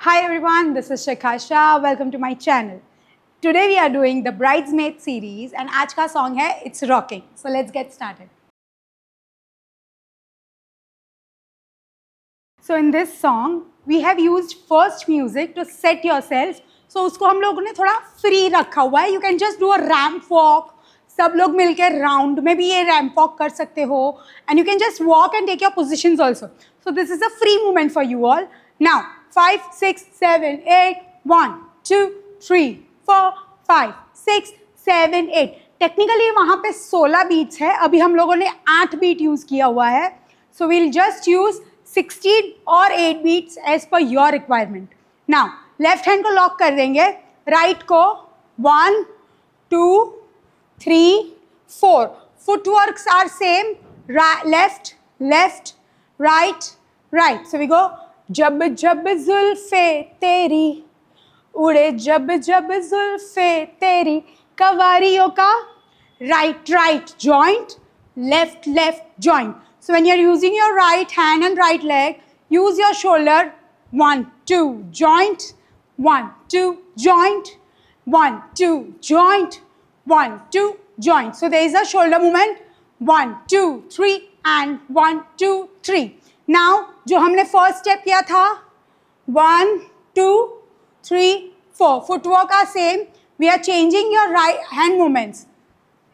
Hi everyone, this is Shikha Shah. Welcome to my channel. Today we are doing the Bridesmaid series and आज का song है It's Rocking. So let's get started. So in this song we have used first music to set yourself. So उसको हम लोगों ने थोड़ा free रखा हुआ है. You can just do a ramp walk. सब लोग मिलकर round में भी ये ramp walk कर सकते हो. And you can just walk and take your positions also. So this is a free movement for you all. Now 5, 6, 7, 8, 1, 2, 3, 4, 5, 6, 7, 8. Technically वहाँ पे 16 बीट्स है. अभी हम लोगों ने 8 बीट यूज़ किया हुआ है. सो वील जस्ट यूज़ 16 और 8 beats as per your requirement. Now left hand को लॉक कर देंगे, राइट को 1, 2, 3, 4. Footworks are same, left left right right. So we go जब जब जुल्फे तेरी उड़े, जब जब जुल्फे तेरी, कवारियों का right right joint, left left joint. So when you're using your right hand and right leg, use your shoulder. 1, 2 joint, 1, 2 joint, 1, 2 joint, 1, 2 joint. So there is a shoulder movement. 1, 2, 3 and 1, 2, 3. Now जो हमने first step किया था 1, 2, 3, 4. Footwork are same. We are changing your right hand movements.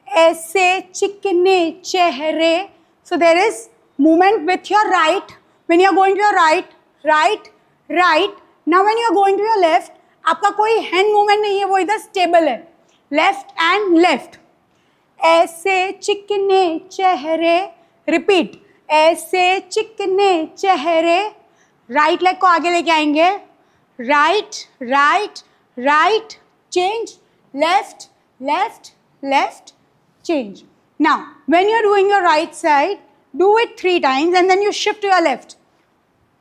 ऐसे चिकने चेहरे. So there is movement with your right. When you are going to your right, right, right. Now when you are going to your left, आपका कोई hand movement नहीं है, वो इधर stable है. Left and left. ऐसे चिकने चेहरे. Repeat. ऐसे चिकने चेहरे. Right leg को आगे लेके आएंगे. Right, right, right. Change. Left, left, left. Change. Now, when you're doing your right side, do it 3 times and then you shift to your left.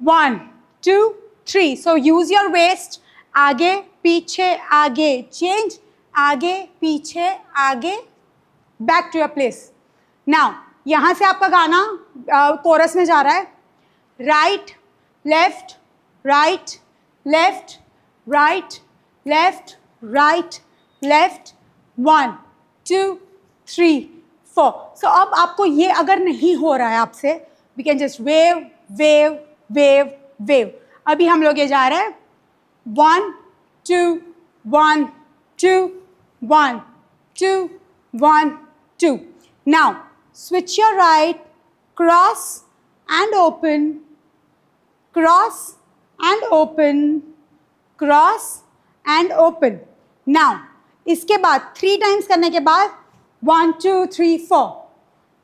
1, 2, 3. So use your waist. आगे, पीछे, आगे. Change. आगे, पीछे, आगे. Back to your place. Now, यहाँ से आपका गाना कोरस में जा रहा है. Right, left, right, left, right, left, right, left. 1, 2, 3, 4. So अब आपको ये अगर नहीं हो रहा है आपसे, we can just wave, wave, wave, wave. अभी हम लोग ये जा रहे हैं 1, 2, 1, 2, 1, 2, 1, 2. Now switch your right, cross and open, cross and open, cross and open. Now इसके बाद 3 times करने के बाद 1, 2, 3, 4.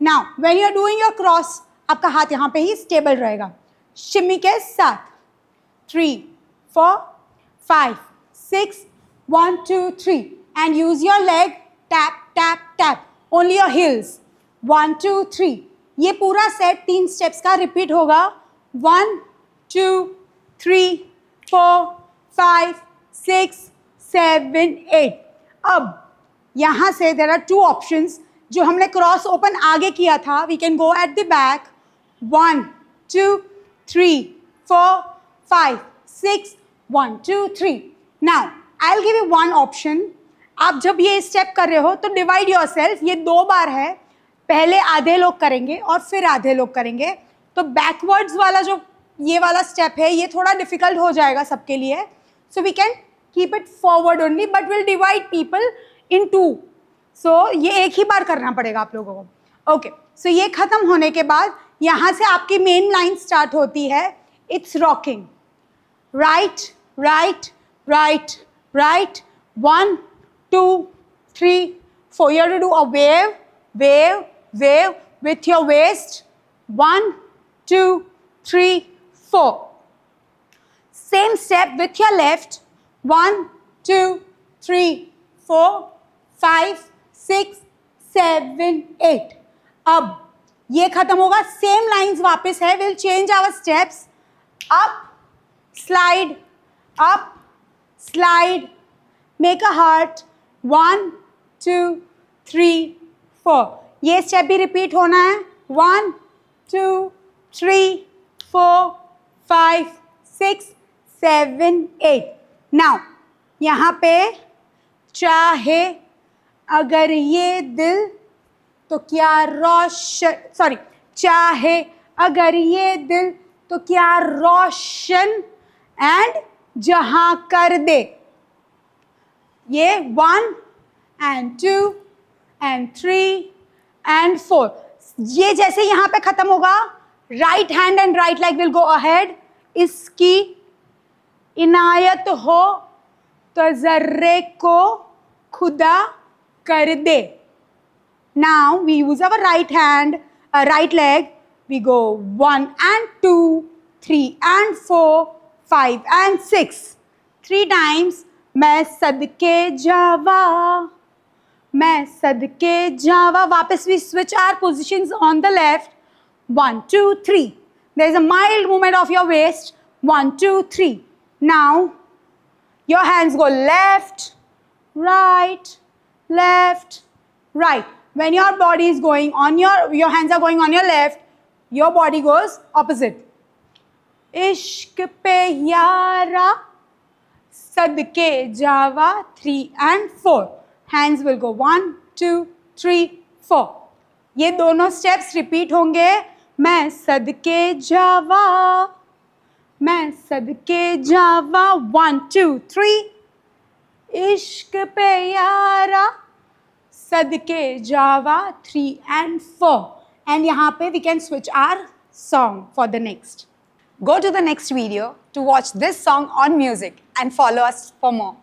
Now when you are doing your cross, आपका हाथ यहाँ पे ही स्टेबल रहेगा. शिमी के साथ 3, 4, 5, 6, 1, 2, 3 and use your leg. Tap tap tap. Only your heels. 1, 2, 3. ये पूरा सेट 3 स्टेप्स का रिपीट होगा. 1, 2, 3, 4, 5, 6, 7, 8. अब यहाँ से there are 2 options. जो हमने क्रॉस ओपन आगे किया था, we can go at the back. 1, 2, 3, 4, 5, 6, 1, 2, 3. Now I'll give you one option. आप जब ये स्टेप कर रहे हो तो डिवाइड योरसेल्फ. ये 2 बार है. पहले आधे लोग करेंगे और फिर आधे लोग करेंगे. तो बैकवर्ड्स वाला जो ये वाला स्टेप है, ये थोड़ा डिफिकल्ट हो जाएगा सबके लिए. So we can keep it forward only, but will divide people in 2. So ये एक ही बार करना पड़ेगा आप लोगों को. ओके, सो ये खत्म होने के बाद यहाँ से आपकी मेन लाइन स्टार्ट होती है. It's rocking. Right right right right. 1, 2, 3, 4. You have to do a wave, wave, wave with your waist. 1, 2, 3, 4. Same step with your left. 1, 2, 3, 4, 5, 6, 7, 8. अब ये खत्म होगा. सेम लाइंस वापस है. Will change our steps. Up, slide, up, slide, make a heart. 1, 2, 3, 4. ये step भी repeat होना है. 1, 2, 3, 4, 5, 6, 7, 8. नाउ यहाँ पे चाहे अगर ये दिल तो क्या रोशन, सॉरी, चाहे अगर ये दिल तो क्या रोशन एंड जहां कर दे. ये 1 and 2 and 3 and 4. ये जैसे यहाँ पे खत्म होगा, right hand and right leg will go ahead. इसकी इनायत हो तो जर्रे को खुदा कर दे. Now we use our right hand, right leg. We go 1 and 2, 3 and 4, 5 and 6. 3 times. मैं सदके जावा, मैं सदके जावा. वापस we switch our positions on the left. 1, 2, 3. There is a mild movement of your waist. 1, 2, 3. Now your hands go left, right, left, right. When your body is going on your hands are going on your left, your body goes opposite. इश्क पे यारा सदके जावा. 3 and 4. Hands will go 1, 2, 3, 4. ये दोनों steps repeat होंगे. मैं सदके जावा, मैं सदके जावा. 1, 2, 3. इश्क पे यारा सदके जावा. 3 and 4. And यहाँ पे we can switch our song for the next. Go to the next video to watch this song on music and follow us for more.